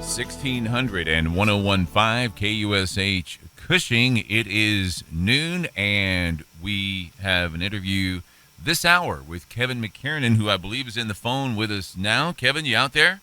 1600 and 1015 KUSH Cushing. It is noon, and we have an interview this hour with Kevin McKiernan, who I believe is in the phone with us now. Kevin, you out there?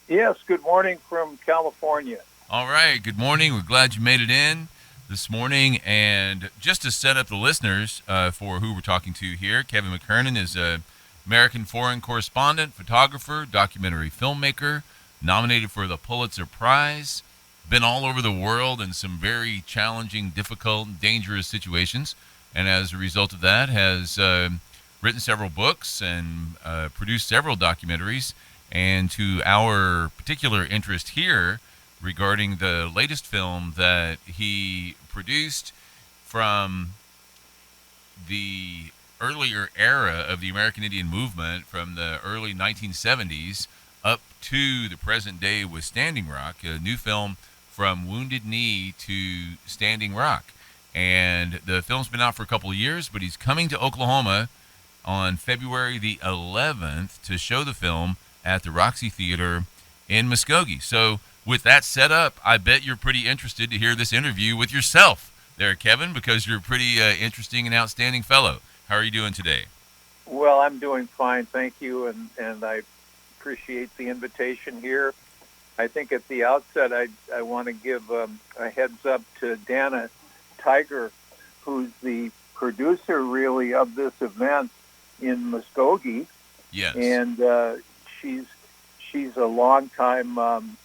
Yes, good morning from California. All right, good morning. We're glad you made it in this morning. And just to set up the listeners for who we're talking to here, Kevin McKiernan is an American foreign correspondent, photographer, documentary filmmaker, nominated for the Pulitzer Prize, been all over the world in some very challenging, difficult, dangerous situations, and as a result of that has written several books and produced several documentaries. And to our particular interest here regarding the latest film that he produced from the earlier era of the American Indian movement, from the early 1970s up to the present day with Standing Rock, a new film from Wounded Knee to Standing Rock. And the film's been out for a couple of years, but he's coming to Oklahoma on February the 11th to show the film at the Roxy Theater in Muskogee. So with that set up, I bet you're pretty interested to hear this interview with yourself there, Kevin, because you're a pretty interesting and outstanding fellow. How are you doing today? Well, I'm doing fine, thank you, and I appreciate the invitation here. I think at the outset I want to give a heads up to Dana Tiger, who's the producer really of this event in Muskogee. Yes. And she's a longtime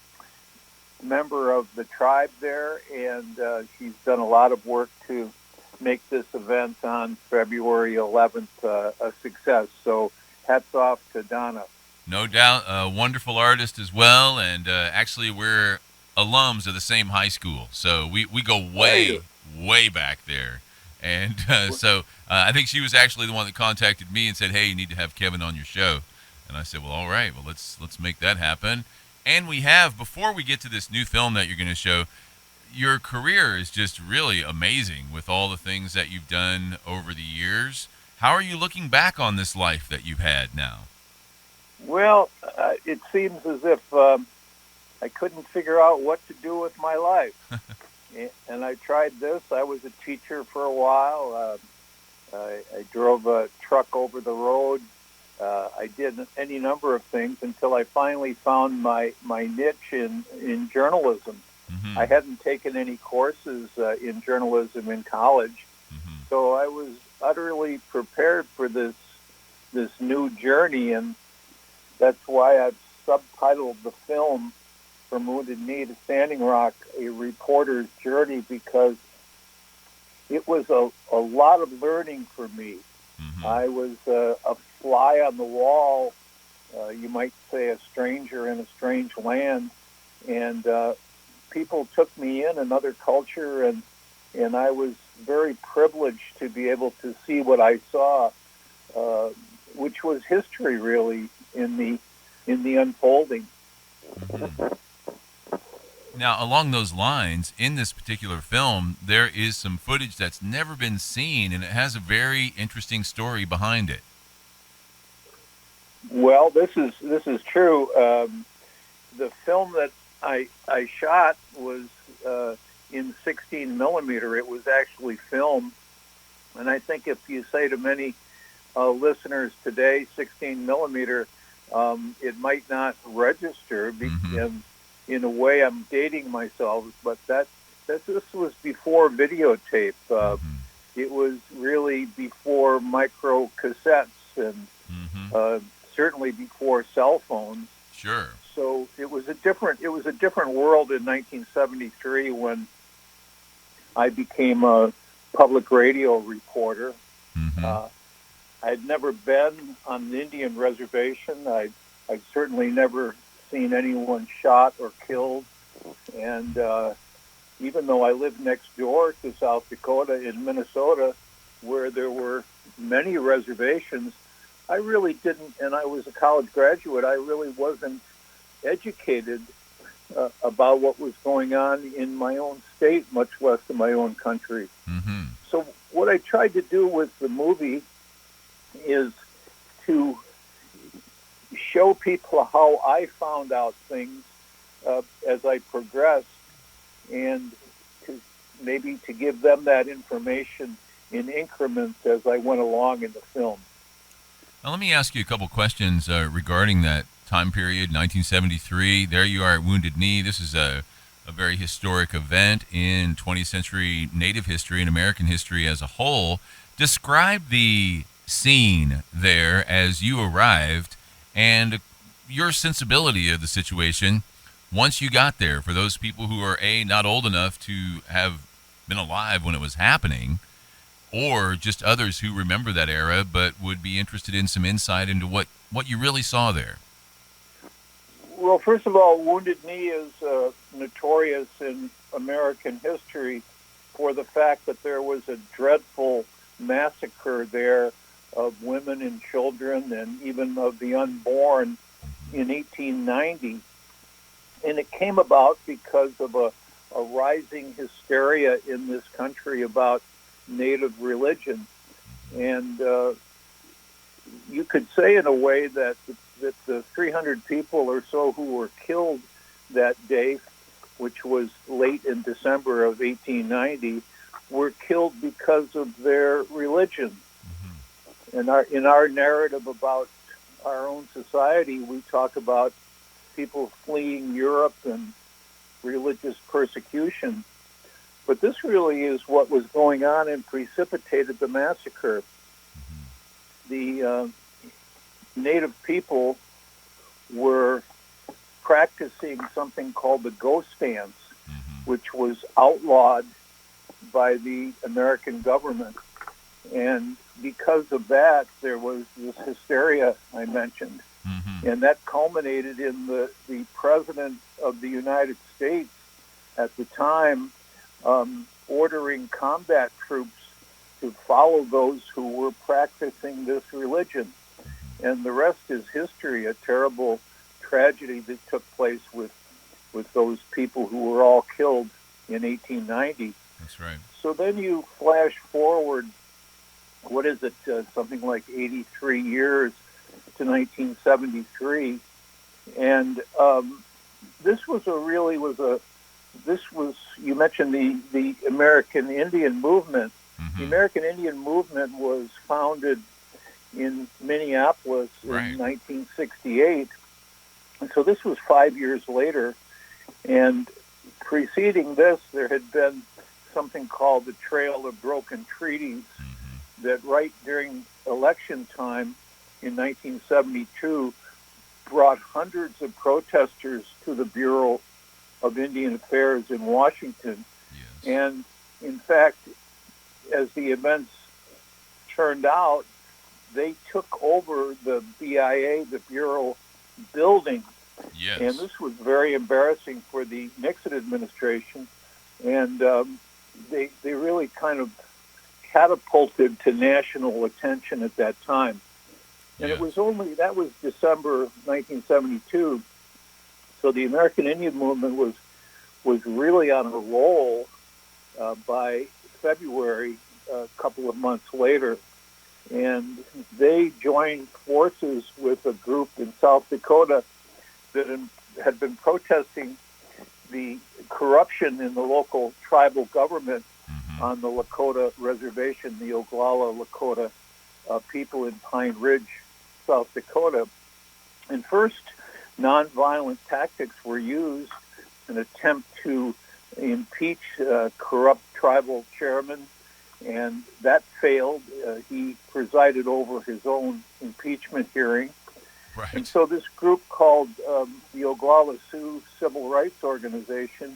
member of the tribe there, and she's done a lot of work to make this event on February 11th a success. So hats off to Donna. No doubt, a wonderful artist as well, and actually we're alums of the same high school, so we go way back there. And so I think she was actually the one that contacted me and said, hey, you need to have Kevin on your show. And I said, well, all right, well, let's make that happen. And we have, before we get to this new film that you're going to show, your career is just really amazing with all the things that you've done over the years. How are you looking back on this life that you've had now? Well, it seems as if I couldn't figure out what to do with my life. And I tried this. I was a teacher for a while. I drove a truck over the road. I did any number of things until I finally found my niche in journalism. Mm-hmm. I hadn't taken any courses in journalism in college, so I was utterly prepared for this new journey, and that's why I've subtitled the film From Wounded Knee to Standing Rock, A Reporter's Journey, because it was a lot of learning for me. Mm-hmm. I was a fly on the wall, you might say a stranger in a strange land, and people took me in another culture, and I was very privileged to be able to see what I saw, which was history really in the unfolding. Mm-hmm. Now, along those lines, in this particular film, there is some footage that's never been seen, and it has a very interesting story behind it. Well, this is true. The film that I shot was in 16 millimeter. It was actually film, and I think if you say to many listeners today, 16 millimeter, it might not register. And in a way, I'm dating myself, but this was before videotape. It was really before micro cassettes, and certainly before cell phones. Sure. So it was a different world in 1973 when I became a public radio reporter. I'd never been on an Indian reservation. I'd certainly never seen anyone shot or killed. And even though I lived next door to South Dakota in Minnesota, where there were many reservations, I really didn't, and I was a college graduate, I really wasn't educated about what was going on in my own state, much less in my own country. So what I tried to do with the movie is to show people how I found out things as I progressed, and maybe to give them that information in increments as I went along in the film. Now, let me ask you a couple questions regarding that time period, 1973. There you are at Wounded Knee. This is a very historic event in 20th century Native history and American history as a whole. Describe the scene there as you arrived and your sensibility of the situation once you got there, for those people who are not old enough to have been alive when it was happening, or just others who remember that era but would be interested in some insight into what you really saw there. Well, first of all, Wounded Knee is notorious in American history for the fact that there was a dreadful massacre there of women and children and even of the unborn in 1890. And it came about because of a rising hysteria in this country about Native religion. And you could say in a way that the 300 people or so who were killed that day, which was late in December of 1890, were killed because of their religion. And in our narrative about our own society, we talk about people fleeing Europe and religious persecution. But this really is what was going on and precipitated the massacre. The Native people were practicing something called the ghost dance, which was outlawed by the American government. And because of that, there was this hysteria I mentioned. And that culminated in the President of the United States at the time ordering combat troops to follow those who were practicing this religion. And the rest is history, a terrible tragedy that took place with those people who were all killed in 1890. That's right. So then you flash forward, what is it, something like 83 years to 1973. And this was you mentioned the American Indian movement. The American Indian movement was founded in Minneapolis in 1968. And so this was 5 years later. And preceding this, there had been something called the Trail of Broken Treaties that right during election time in 1972 brought hundreds of protesters to the Bureau of Indian Affairs in Washington. Yes. And in fact, as the events turned out, they took over the BIA, the Bureau building. Yes. And this was very embarrassing for the Nixon administration. And they really kind of catapulted to national attention at that time. And Yes. that was December 1972. So the American Indian movement was really on a roll by February, a couple of months later. And they joined forces with a group in South Dakota that had been protesting the corruption in the local tribal government on the Lakota reservation, the Oglala Lakota people in Pine Ridge, South Dakota. And first, nonviolent tactics were used, an attempt to impeach corrupt tribal chairman, and that failed. He presided over his own impeachment hearing. Right. And so this group called the Oglala Sioux Civil Rights Organization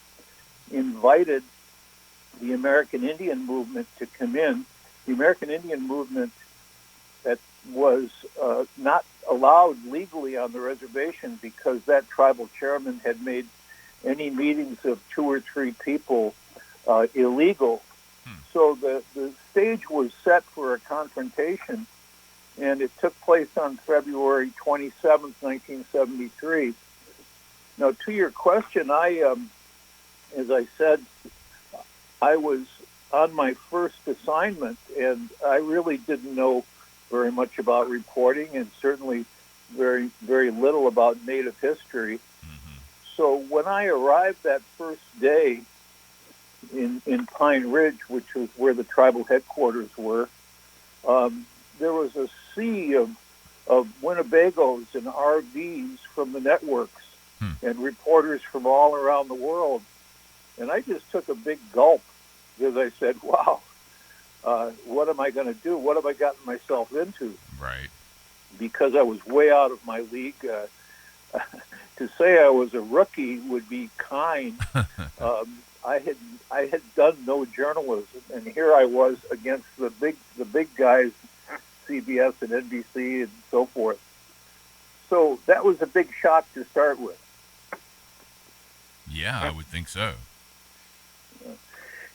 invited the American Indian movement to come in. The American Indian movement that was not allowed legally on the reservation because that tribal chairman had made any meetings of 2 or 3 people illegal. So the stage was set for a confrontation, and it took place on February 27th, 1973. Now, to your question, as I said, I was on my first assignment, and I really didn't know very much about reporting, and certainly very, very little about Native history. So when I arrived that first day in Pine Ridge, which was where the tribal headquarters were, there was a sea of Winnebagos and RVs from the networks and reporters from all around the world. And I just took a big gulp because I said, wow, what am I going to do? What have I gotten myself into? Right. Because I was way out of my league. To say I was a rookie would be kind. I had done no journalism, and here I was against the big guys, CBS and NBC and so forth. So that was a big shock to start with. Yeah, I would think so.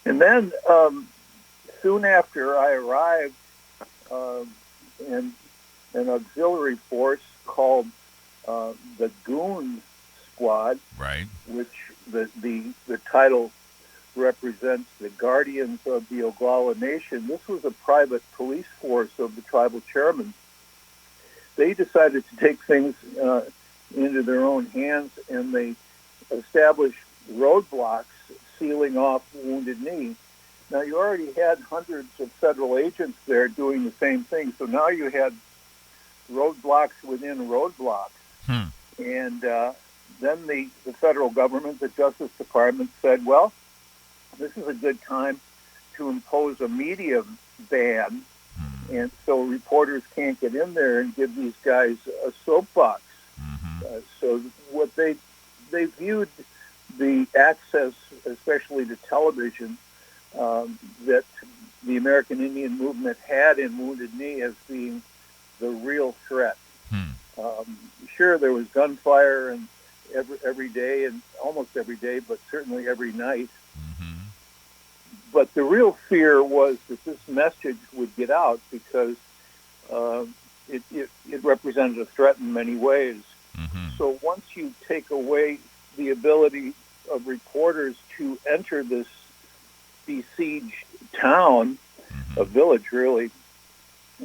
And then soon after I arrived, an auxiliary force called the Goon Squad, right, which the title represents the Guardians of the Oglala Nation. This was a private police force of the tribal chairman. They decided to take things into their own hands, and they established roadblocks sealing off Wounded Knee. Now, you already had hundreds of federal agents there doing the same thing, so now you had roadblocks within roadblocks. And then the federal government, the Justice Department, said, well, this is a good time to impose a media ban, and so reporters can't get in there and give these guys a soapbox. So what they viewed the access, especially to television, that the American Indian movement had in Wounded Knee as being the real threat. Sure, there was gunfire and every day, and almost every day, but certainly every night. But the real fear was that this message would get out because it represented a threat in many ways. So once you take away the ability of reporters to enter this besieged town, a village really,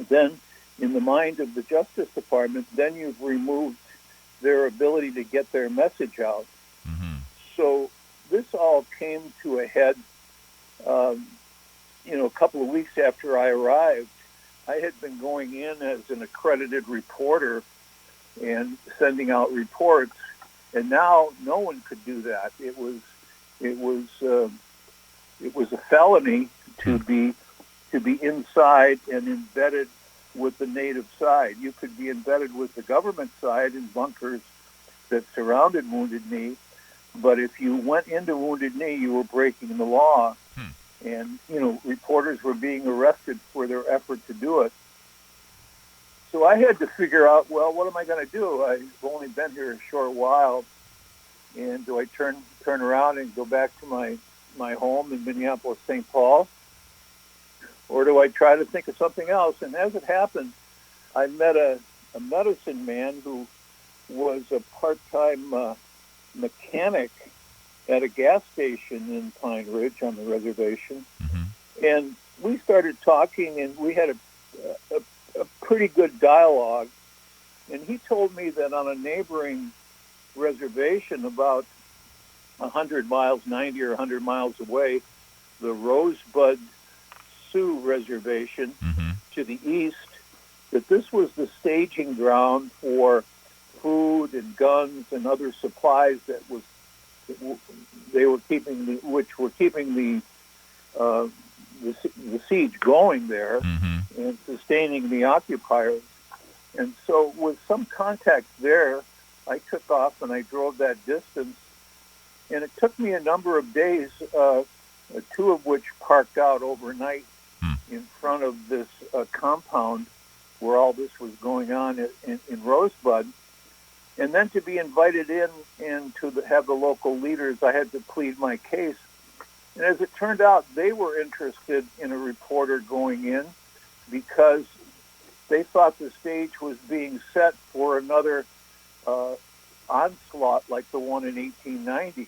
then in the mind of the Justice Department, then you've removed their ability to get their message out. So this all came to a head, a couple of weeks after I arrived. I had been going in as an accredited reporter and sending out reports, and now no one could do that. It was a felony to be inside and embedded with the native side. You could be embedded with the government side in bunkers that surrounded Wounded Knee, but if you went into Wounded Knee, you were breaking the law. And, reporters were being arrested for their effort to do it. So I had to figure out, well, what am I going to do? I've only been here a short while, and do I turn around and go back to my home in Minneapolis, St. Paul? Or do I try to think of something else? And as it happened, I met a medicine man who was a part-time mechanic at a gas station in Pine Ridge on the reservation. And we started talking, and we had a pretty good dialogue. And he told me that on a neighboring reservation about 100 miles, 90 or 100 miles away, the Rosebud Sioux Reservation to the east, that this was the staging ground for food and guns and other supplies which were keeping the siege going there and sustaining the occupiers. And so with some contact there, I took off and I drove that distance, and it took me a number of days, two of which parked out overnight in front of this compound where all this was going on in Rosebud. And then to be invited in and to have the local leaders, I had to plead my case. And as it turned out, they were interested in a reporter going in because they thought the stage was being set for another onslaught like the one in 1890.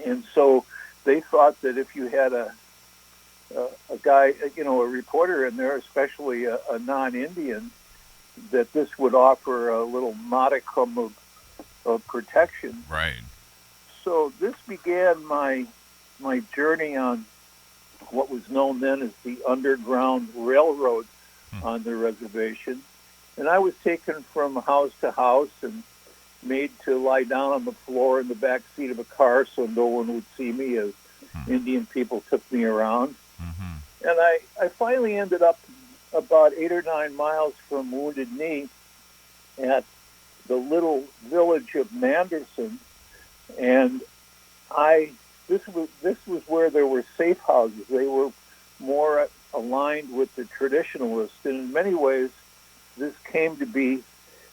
And so they thought that if you had a guy, a reporter in there, especially a non-Indian, that this would offer a little modicum of protection. Right. So this began my journey on what was known then as the Underground Railroad on the reservation. And I was taken from house to house and made to lie down on the floor in the back seat of a car so no one would see me as Indian people took me around. And I finally ended up about 8 or 9 miles from Wounded Knee at the little village of Manderson. And this was where there were safe houses. They were more aligned with the traditionalists. And in many ways, this came to be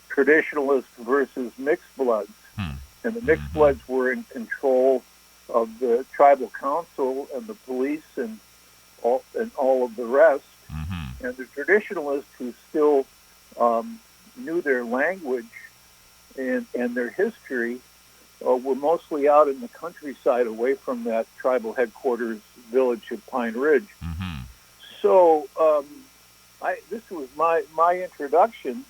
traditionalist versus mixed bloods. And the mixed bloods were in control of the tribal council and the police and all of the rest. And the traditionalists who still knew their language and their history were mostly out in the countryside away from that tribal headquarters village of Pine Ridge. So this was my introduction.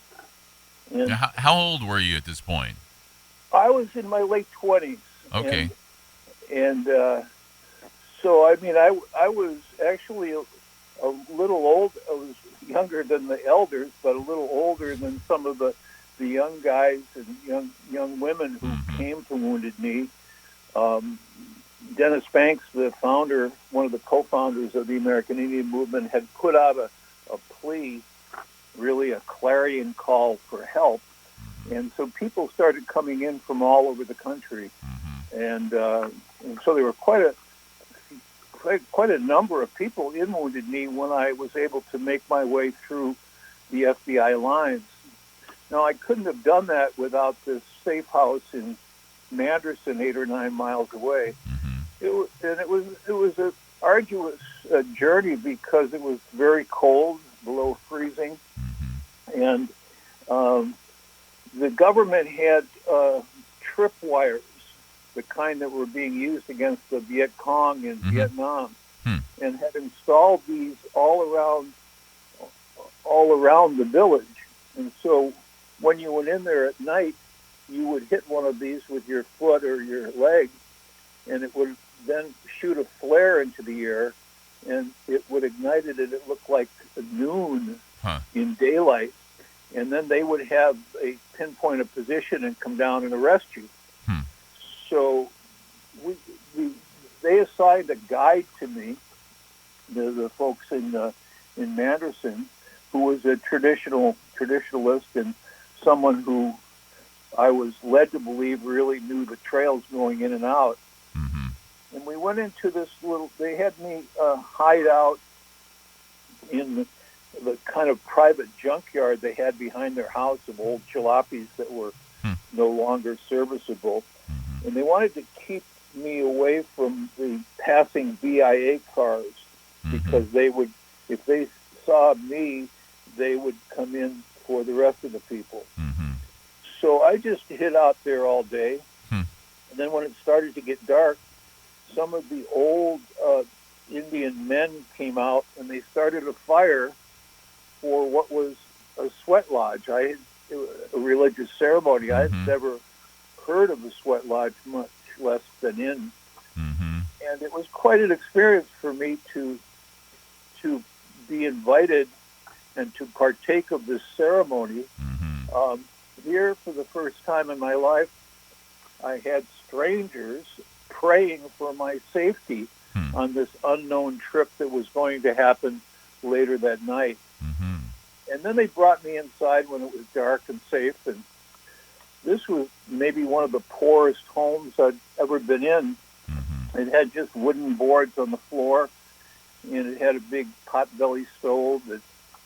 And now, how old were you at this point? I was in my late 20s. Okay. And so, I mean, I was actually a little old. I was younger than the elders, but a little older than some of the young guys and young women who came to Wounded Knee. Dennis Banks, the founder, one of the co-founders of the American Indian Movement, had put out a plea, really a clarion call for help. And so people started coming in from all over the country. And so there were quite a number of people in Wounded Knee when I was able to make my way through the FBI lines. Now, I couldn't have done that without this safe house in Manderson, 8 or 9 miles away. It was an arduous journey because it was very cold, below freezing, and the government had tripwires, the kind that were being used against the Viet Cong in Vietnam, and had installed these all around the village. And so when you went in there at night, you would hit one of these with your foot or your leg, and it would then shoot a flare into the air, and it would ignite it, and it looked like noon in daylight. And then they would have a pinpoint a position and come down and arrest you. So they assigned a guide to me, the folks in Manderson, who was a traditionalist and someone who I was led to believe really knew the trails going in and out. And we went into this they had me hide out in the kind of private junkyard they had behind their house of old jalopies that were no longer serviceable. And they wanted to keep me away from the passing BIA cars because they would, if they saw me, they would come in for the rest of the people. So I just hid out there all day. And then when it started to get dark, some of the old Indian men came out and they started a fire for what was a sweat lodge. A religious ceremony. I had never heard of a sweat lodge, much less been in. And it was quite an experience for me to be invited and to partake of this ceremony. Here, for the first time in my life, I had strangers praying for my safety on this unknown trip that was going to happen later that night. And then they brought me inside when it was dark and safe, and this was maybe one of the poorest homes I'd ever been in. It had just wooden boards on the floor, and it had a big potbelly stove.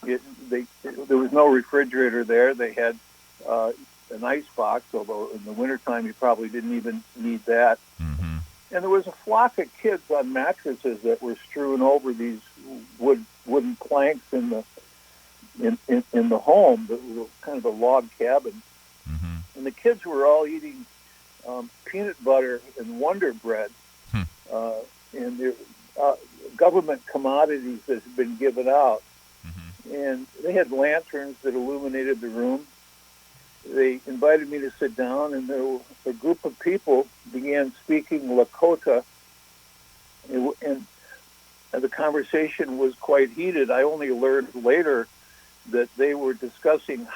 There was no refrigerator there. They had an ice box, although in the wintertime you probably didn't even need that. And there was a flock of kids on mattresses that were strewn over these wooden planks in the home. That was kind of a log cabin. And the kids were all eating peanut butter and Wonder Bread. And they're government commodities that had been given out. And they had lanterns that illuminated the room. they invited me to sit down, and a group of people began speaking Lakota, and the conversation was quite heated. I only learned later that they were discussing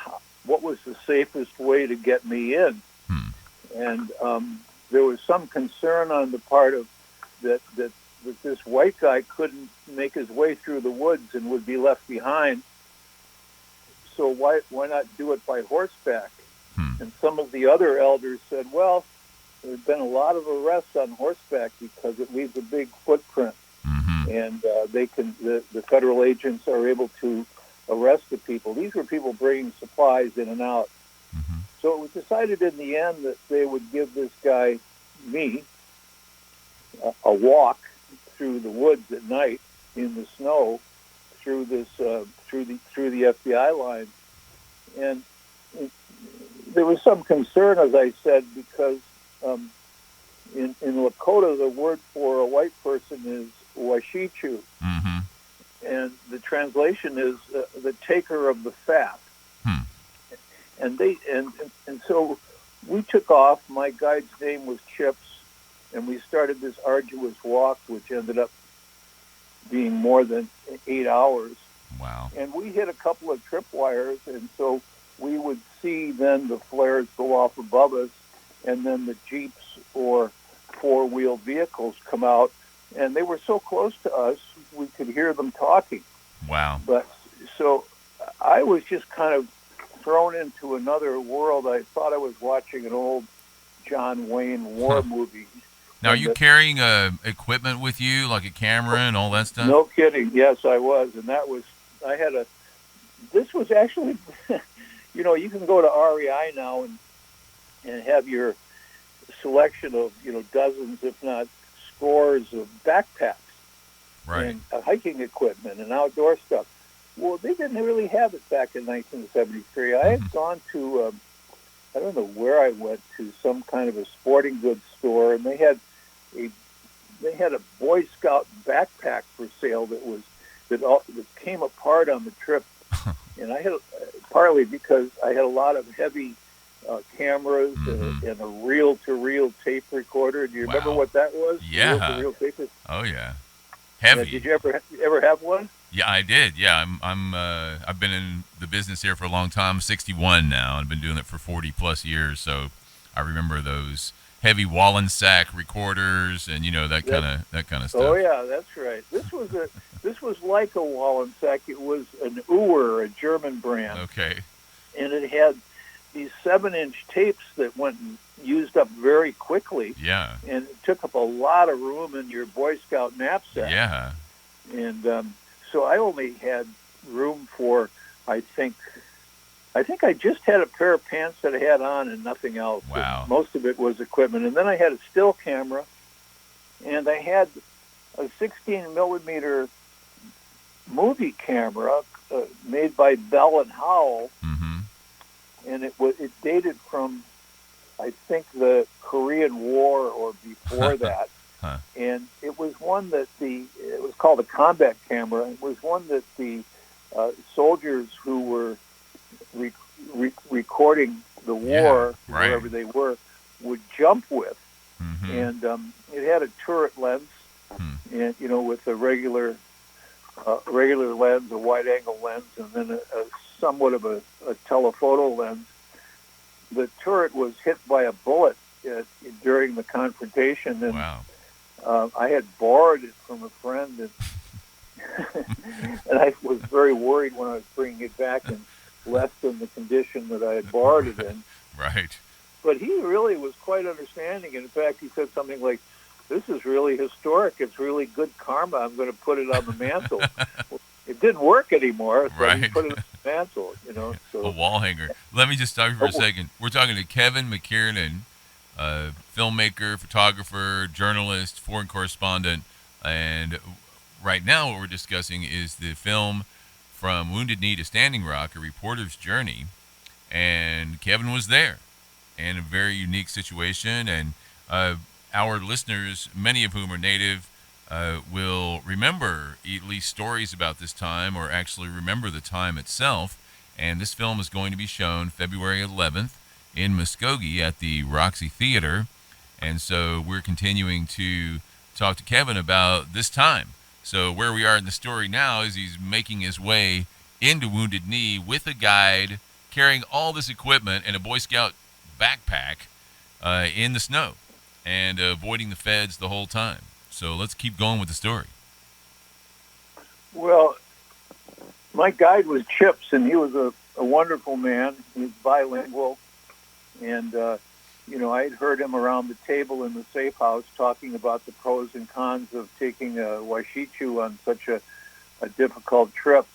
what was the safest way to get me in. And there was some concern on the part of that this white guy couldn't make his way through the woods and would be left behind. So why not do it by horseback? And some of the other elders said, well, there's been a lot of arrests on horseback because it leaves a big footprint. And the federal agents are able to arrest the people. These were people bringing supplies in and out. So it was decided in the end that they would give this guy, me, a walk through the woods at night in the snow through the FBI line. And there was some concern, as I said, because in Lakota the word for a white person is washichu, and the translation is the taker of the fat. And so we took off. My guide's name was Chips, and we started this arduous walk, which ended up being more than 8 hours. Wow. And we hit a couple of tripwires, and so we would see then the flares go off above us, and then the Jeeps or four-wheel vehicles come out, and they were so close to us, we could hear them talking. Wow. But so I was just kind of thrown into another world. I thought I was watching an old John Wayne war movie. Now, are you carrying equipment with you, like a camera and all that stuff? No kidding. Yes, I was. And this was actually, you can go to REI now and have your selection of, dozens, if not scores of backpacks. Right. And hiking equipment and outdoor stuff. Well, they didn't really have it back in 1973. I had gone to, I don't know where I went to, some kind of a sporting goods store, and they had a Boy Scout backpack for sale that came apart on the trip, and I had partly because I had a lot of heavy cameras and a reel-to-reel tape recorder. Do you remember what that was? Yeah. Reel-to-reel tape. Oh yeah. Heavy. Did you ever have one? Yeah, I did. Yeah, I've been in the business here for a long time. I'm 61 now. I've been doing it for 40 plus years. So I remember those heavy Wallensack recorders and that kind of stuff. Oh yeah, that's right. This was like a Wallensack. It was an Uhr, a German brand. Okay. And it had these 7-inch tapes that went and used up very quickly. Yeah. And it took up a lot of room in your Boy Scout knapsack. Yeah. And so I only had room for, I think I just had a pair of pants that I had on and nothing else. Wow. And most of it was equipment. And then I had a still camera, and I had a 16 millimeter movie camera made by Bell and Howell. And it dated from, I think, the Korean War or before that. And it was one that it was called a combat camera. It was one that the soldiers who were recording the war, wherever they were, would jump with. And it had a turret lens, and with a regular lens, a wide-angle lens, and then a somewhat of a telephoto lens. The turret was hit by a bullet during the confrontation, and I had borrowed it from a friend, and, and I was very worried when I was bringing it back in less than the condition that I had borrowed it in. Right. But he really was quite understanding, and in fact, he said something like, "This is really historic. It's really good karma. I'm going to put it on the mantle." Well, it didn't work anymore, so he put it on the mantle, So. A wall hanger. Let me just stop you for a second. We're talking to Kevin McKiernan, filmmaker, photographer, journalist, foreign correspondent, and right now what we're discussing is the film From Wounded Knee to Standing Rock, A Reporter's Journey, and Kevin was there in a very unique situation, and our listeners, many of whom are native, will remember at least stories about this time, or actually remember the time itself. And this film is going to be shown February 11th in Muskogee at the Roxy Theater. And so we're continuing to talk to Kevin about this time. So where we are in the story now is he's making his way into Wounded Knee with a guide, carrying all this equipment and a Boy Scout backpack in the snow and avoiding the feds the whole time. So let's keep going with the story. Well, my guide was Chips, and he was a wonderful man. He was bilingual, and I'd heard him around the table in the safe house talking about the pros and cons of taking a Washichu on such a difficult trip.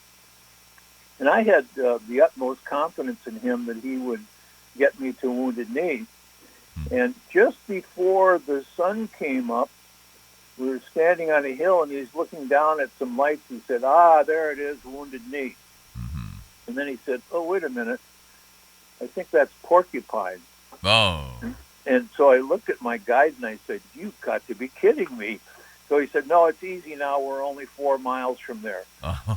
And I had the utmost confidence in him that he would get me to Wounded Knee. And just before the sun came up, we were standing on a hill, and he's looking down at some lights. He said, there it is, Wounded Knee. Mm-hmm. And then he said, wait a minute. I think that's Porcupine. Oh. And so I looked at my guide, and I said, you've got to be kidding me. So he said, no, it's easy now. We're only 4 miles from there,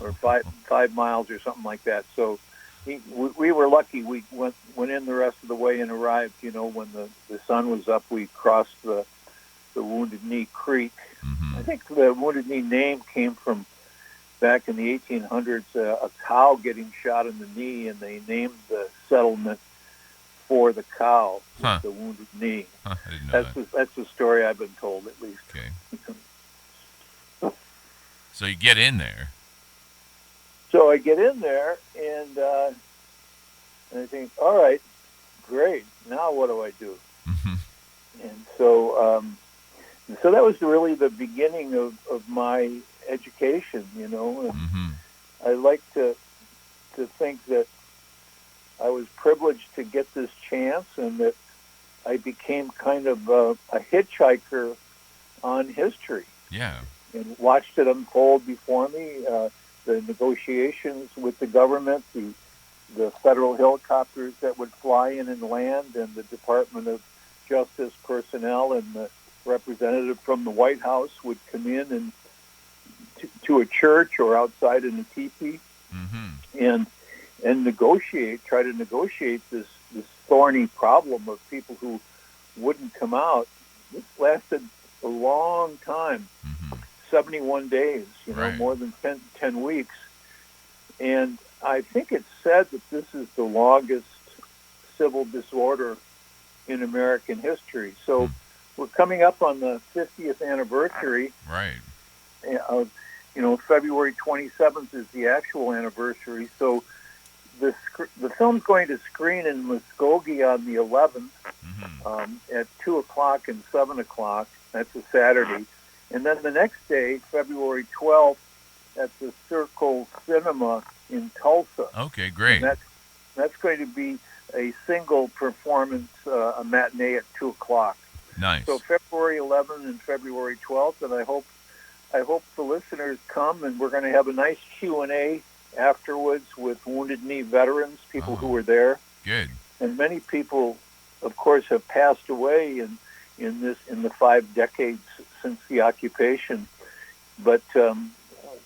or 5 miles or something like that. So we were lucky. We went in the rest of the way and arrived. When the sun was up, we crossed the Wounded Knee Creek. Mm-hmm. I think the Wounded Knee name came from back in the 1800s, a cow getting shot in the knee, and they named the settlement for the cow, the Wounded Knee. I didn't know That's the story I've been told, at least. Okay. So you get in there. So I get in there, and I think, all right, great. Now what do I do? Mm-hmm. And so that was really the beginning of my education, and Mm-hmm. I like to think that I was privileged to get this chance, and that I became kind of a hitchhiker on history. Yeah. And watched it unfold before me, the negotiations with the government, the federal helicopters that would fly in and land, and the Department of Justice personnel and the representative from the White House would come in and to a church or outside in a teepee, mm-hmm. and try to negotiate this thorny problem of people who wouldn't come out. This lasted a long time, mm-hmm. 71 days, right. More than 10 weeks. And I think it's said that this is the longest civil disorder in American history. So we're coming up on the 50th anniversary. Right. February 27th is the actual anniversary. So the film's going to screen in Muskogee on the 11th, mm-hmm. At 2 o'clock and 7 o'clock. That's a Saturday. And then the next day, February 12th, at the Circle Cinema in Tulsa. Okay, great. And that's going to be a single performance, a matinee at 2 o'clock. Nice. So February 11th and February 12th, and I hope the listeners come, and we're going to have a nice Q&A afterwards with Wounded Knee veterans, people who were there. Good. And many people, of course, have passed away in the 5 decades since the occupation. But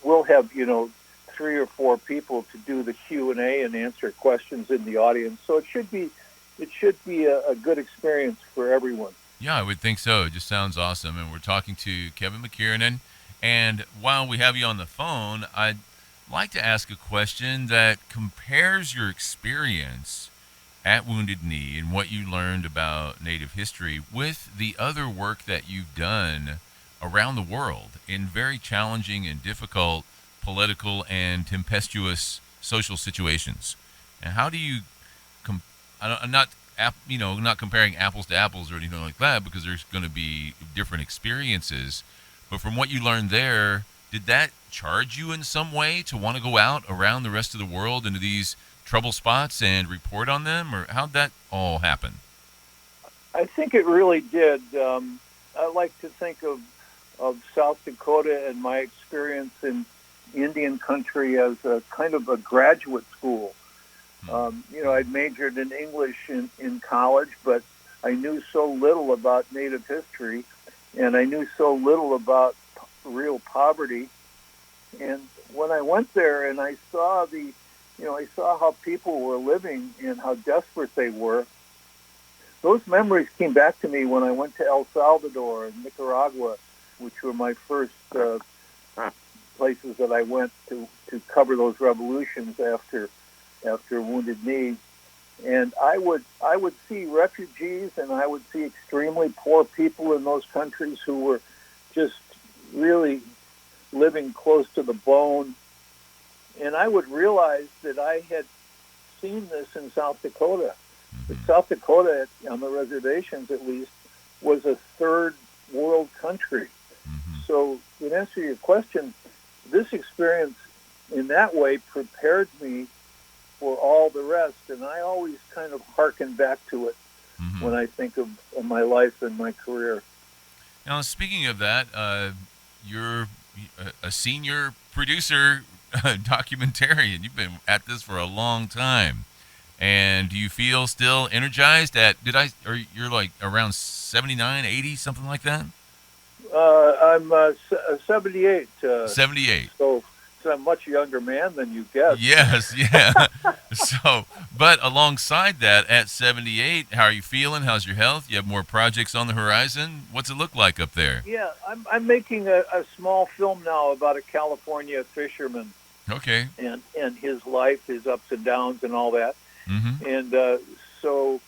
we'll have 3 or 4 people to do the Q&A and answer questions in the audience. So it should be a good experience for everyone. Yeah, I would think so. It just sounds awesome. And we're talking to Kevin McKiernan. And while we have you on the phone, I'd like to ask a question that compares your experience at Wounded Knee and what you learned about Native history with the other work that you've done around the world in very challenging and difficult political and tempestuous social situations. And how do you I'm not comparing apples to apples or anything like that, because there's going to be different experiences. But from what you learned there, did that charge you in some way to want to go out around the rest of the world into these trouble spots and report on them? Or how'd that all happen? I think it really did. I like to think of South Dakota and my experience in Indian country as a kind of a graduate school. I'd majored in English in college, but I knew so little about Native history, and I knew so little about real poverty. And when I went there and I saw how people were living and how desperate they were, those memories came back to me when I went to El Salvador and Nicaragua, which were my first places that I went to cover those revolutions after Wounded Knee. And I would see refugees, and I would see extremely poor people in those countries who were just really living close to the bone. And I would realize that I had seen this in South Dakota. But South Dakota, on the reservations at least, was a third world country. So in answer to your question, this experience in that way prepared me for all the rest, and I always kind of hearken back to it when I think of my life and my career. Now, speaking of that, you're a senior producer, documentarian. You've been at this for a long time. And do you feel still energized or you're like around 79, 80, something like that? I'm 78. 78. So I'm a much younger man than you guessed. Yes, yeah. So, but alongside that, at 78, how are you feeling? How's your health? You have more projects on the horizon? What's it look like up there? Yeah, I'm making a small film now about a California fisherman. Okay. And his life, his ups and downs, and all that. And so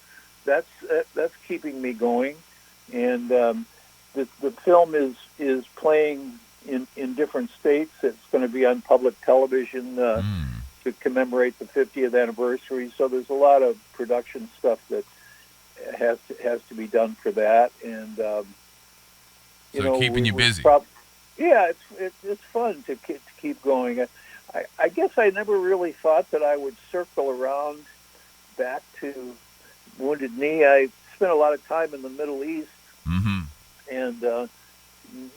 that's keeping me going. And the film is playing in different states. It's going to be on public television to commemorate the 50th anniversary. So there's a lot of production stuff that has to be done for that. And keeping you busy. It's fun to keep going. I guess I never really thought that I would circle around back to Wounded Knee. I spent a lot of time in the Middle East and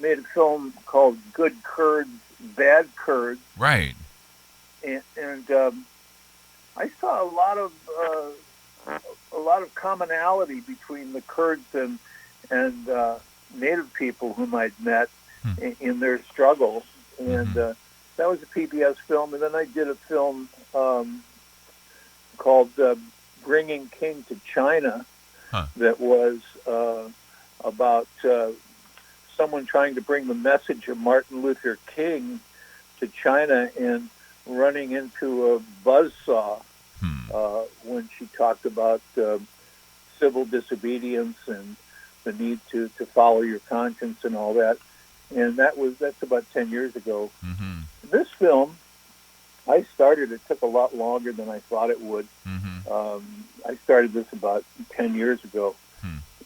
made a film called Good Kurds, Bad Kurds. Right. And I saw a lot of commonality between the Kurds and Native people whom I'd met in their struggle. And that was a PBS film. And then I did a film called Bringing King to China that was about someone trying to bring the message of Martin Luther King to China and running into a buzzsaw when she talked about civil disobedience and the need to follow your conscience and all that. And that's about 10 years ago. This film, it took a lot longer than I thought it would. I started this about 10 years ago.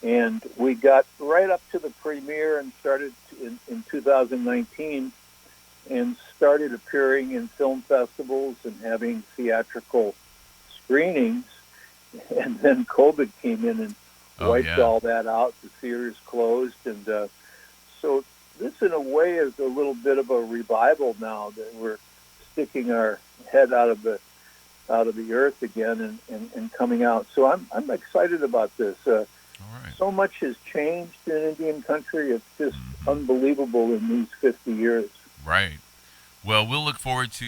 And we got right up to the premiere and started in 2019 and started appearing in film festivals and having theatrical screenings. And then COVID came in and wiped all that out. The theaters closed. And so this, in a way, is a little bit of a revival now that we're sticking our head out of the earth again and coming out. So I'm excited about this. So much has changed in Indian country. It's just unbelievable in these 50 years. Right. Well, we'll look forward to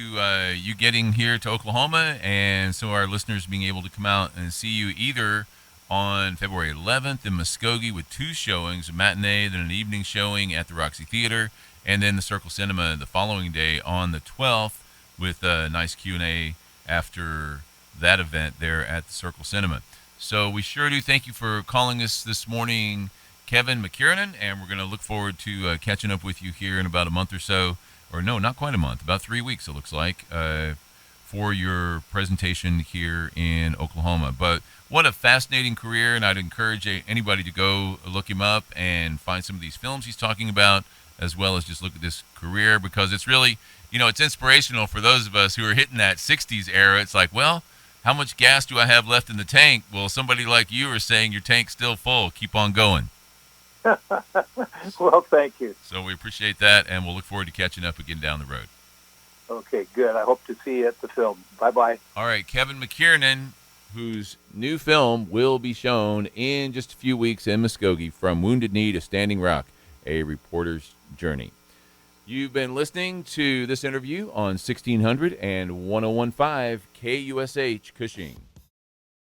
you getting here to Oklahoma, and so our listeners being able to come out and see you either on February 11th in Muskogee with 2 showings, a matinee, then an evening showing at the Roxy Theater, and then the Circle Cinema the following day on the 12th with a nice Q&A after that event there at the Circle Cinema. So we sure do thank you for calling us this morning, Kevin McKiernan, and we're going to look forward to catching up with you here in about a month or so, or no, not quite a month, about 3 weeks it looks like, for your presentation here in Oklahoma. But what a fascinating career, and I'd encourage anybody to go look him up and find some of these films he's talking about, as well as just look at this career, because it's really, it's inspirational for those of us who are hitting that 60s era. It's like, well, how much gas do I have left in the tank? Well, somebody like you are saying your tank's still full. Keep on going. Well, thank you. So we appreciate that, and we'll look forward to catching up again down the road. Okay, good. I hope to see you at the film. Bye-bye. All right, Kevin McKiernan, whose new film will be shown in just a few weeks in Muskogee, From Wounded Knee to Standing Rock, a reporter's journey. You've been listening to this interview on 1600 and 1015 KUSH Cushing.